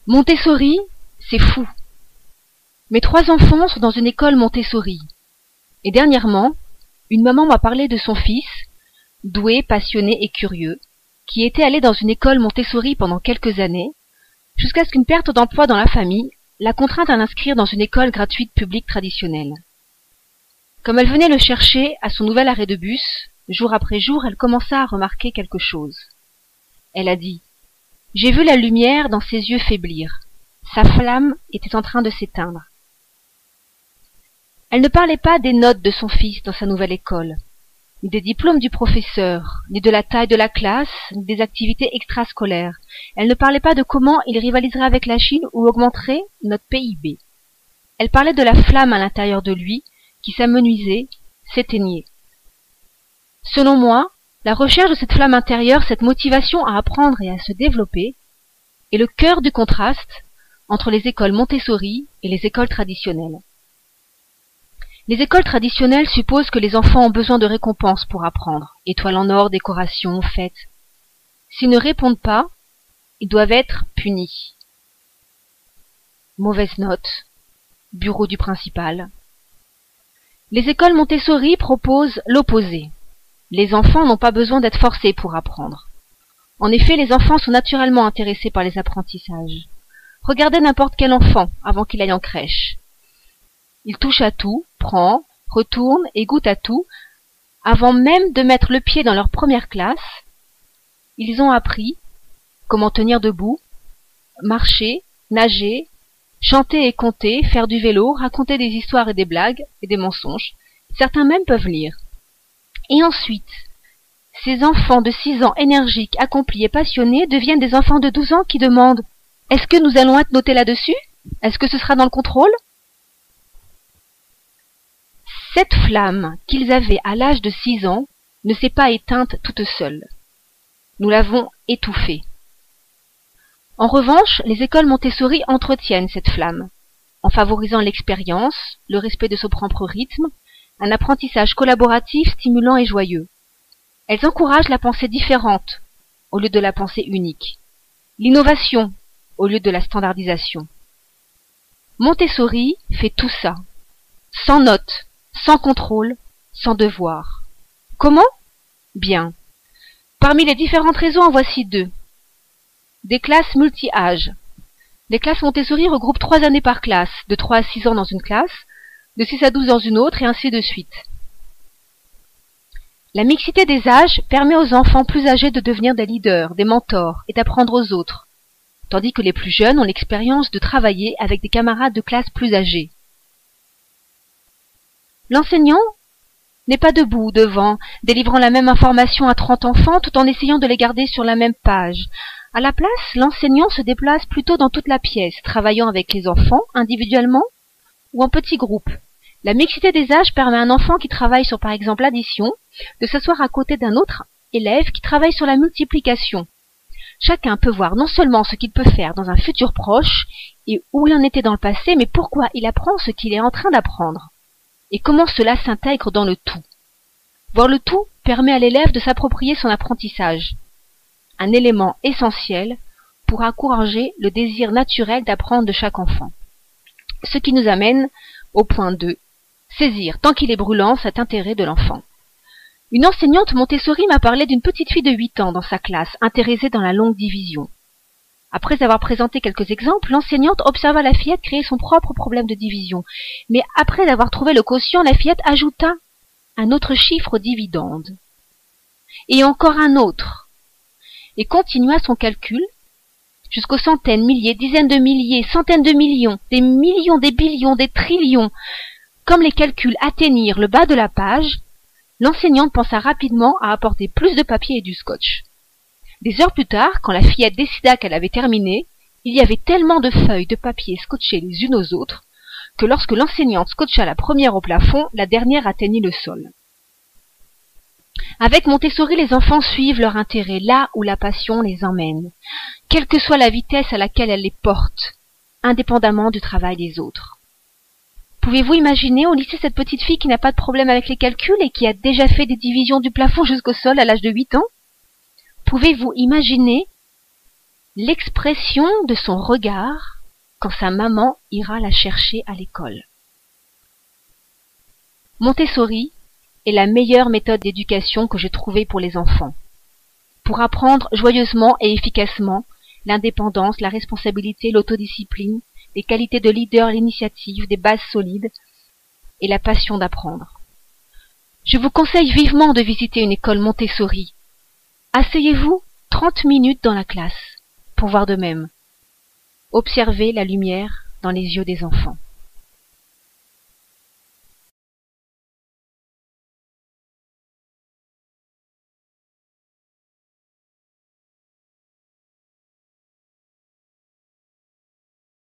Montessori, c'est fou. Mes 3 enfants sont dans une école Montessori. Et dernièrement, une maman m'a parlé de son fils, doué, passionné et curieux, qui était allé dans une école Montessori pendant quelques années, jusqu'à ce qu'une perte d'emploi dans la famille la contrainte à l'inscrire dans une école gratuite publique traditionnelle. Comme elle venait le chercher à son nouvel arrêt de bus, jour après jour, elle commença à remarquer quelque chose. Elle a dit « J'ai vu la lumière dans ses yeux faiblir. Sa flamme était en train de s'éteindre. » Elle ne parlait pas des notes de son fils dans sa nouvelle école, ni des diplômes du professeur, ni de la taille de la classe, ni des activités extrascolaires. Elle ne parlait pas de comment il rivaliserait avec la Chine ou augmenterait notre PIB. Elle parlait de la flamme à l'intérieur de lui qui s'amenuisait, s'éteignait. Selon moi, la recherche de cette flamme intérieure, cette motivation à apprendre et à se développer, est le cœur du contraste entre les écoles Montessori et les écoles traditionnelles. Les écoles traditionnelles supposent que les enfants ont besoin de récompenses pour apprendre, étoiles en or, décorations, fêtes. S'ils ne répondent pas, ils doivent être punis. Mauvaise note, bureau du principal. Les écoles Montessori proposent l'opposé. Les enfants n'ont pas besoin d'être forcés pour apprendre. En effet, les enfants sont naturellement intéressés par les apprentissages. Regardez n'importe quel enfant avant qu'il aille en crèche. Il touche à tout, prend, retourne et goûte à tout. Avant même de mettre le pied dans leur première classe, ils ont appris comment tenir debout, marcher, nager, chanter et compter, faire du vélo, raconter des histoires et des blagues et des mensonges. Certains même peuvent lire. Et ensuite, ces enfants de 6 ans énergiques, accomplis et passionnés deviennent des enfants de 12 ans qui demandent « Est-ce que nous allons être notés là-dessus? Est-ce que ce sera dans le contrôle ?» Cette flamme qu'ils avaient à l'âge de 6 ans ne s'est pas éteinte toute seule. Nous l'avons étouffée. En revanche, les écoles Montessori entretiennent cette flamme, en favorisant l'expérience, le respect de son propre rythme, un apprentissage collaboratif, stimulant et joyeux. Elles encouragent la pensée différente, au lieu de la pensée unique, l'innovation, au lieu de la standardisation. Montessori fait tout ça, sans notes, sans contrôle, sans devoir. Comment? Bien. Parmi les différentes raisons, en voici 2. Des classes multi-âges. Les classes Montessori regroupent 3 années par classe, de 3 à 6 ans dans une classe, de 6 à 12 dans une autre, et ainsi de suite. La mixité des âges permet aux enfants plus âgés de devenir des leaders, des mentors, et d'apprendre aux autres, tandis que les plus jeunes ont l'expérience de travailler avec des camarades de classe plus âgés. L'enseignant n'est pas debout devant, délivrant la même information à 30 enfants tout en essayant de les garder sur la même page. À la place, l'enseignant se déplace plutôt dans toute la pièce, travaillant avec les enfants, individuellement ou en petits groupes. La mixité des âges permet à un enfant qui travaille sur par exemple l'addition de s'asseoir à côté d'un autre élève qui travaille sur la multiplication. Chacun peut voir non seulement ce qu'il peut faire dans un futur proche et où il en était dans le passé, mais pourquoi il apprend ce qu'il est en train d'apprendre et comment cela s'intègre dans le tout. Voir le tout permet à l'élève de s'approprier son apprentissage, un élément essentiel pour encourager le désir naturel d'apprendre de chaque enfant. Ce qui nous amène au point 2, saisir, tant qu'il est brûlant, cet intérêt de l'enfant. Une enseignante Montessori m'a parlé d'une petite fille de 8 ans dans sa classe, intéressée dans la longue division. Après avoir présenté quelques exemples, l'enseignante observa la fillette créer son propre problème de division. Mais après avoir trouvé le quotient, la fillette ajouta un autre chiffre aux dividendes. Et encore un autre. Et continua son calcul jusqu'aux centaines, milliers, dizaines de milliers, centaines de millions, des billions, des trillions. Comme les calculs atteignirent le bas de la page, l'enseignante pensa rapidement à apporter plus de papier et du scotch. Des heures plus tard, quand la fillette décida qu'elle avait terminé, il y avait tellement de feuilles de papier scotchées les unes aux autres que lorsque l'enseignante scotcha la première au plafond, la dernière atteignit le sol. Avec Montessori, les enfants suivent leur intérêt là où la passion les emmène, quelle que soit la vitesse à laquelle elle les porte, indépendamment du travail des autres. Pouvez-vous imaginer au lycée cette petite fille qui n'a pas de problème avec les calculs et qui a déjà fait des divisions du plafond jusqu'au sol à l'âge de 8 ans? Pouvez-vous imaginer l'expression de son regard quand sa maman ira la chercher à l'école. Montessori est la meilleure méthode d'éducation que j'ai trouvée pour les enfants, pour apprendre joyeusement et efficacement l'indépendance, la responsabilité, l'autodiscipline, les qualités de leader, l'initiative, des bases solides et la passion d'apprendre. Je vous conseille vivement de visiter une école Montessori. Asseyez-vous 30 minutes dans la classe pour voir de même. Observez la lumière dans les yeux des enfants.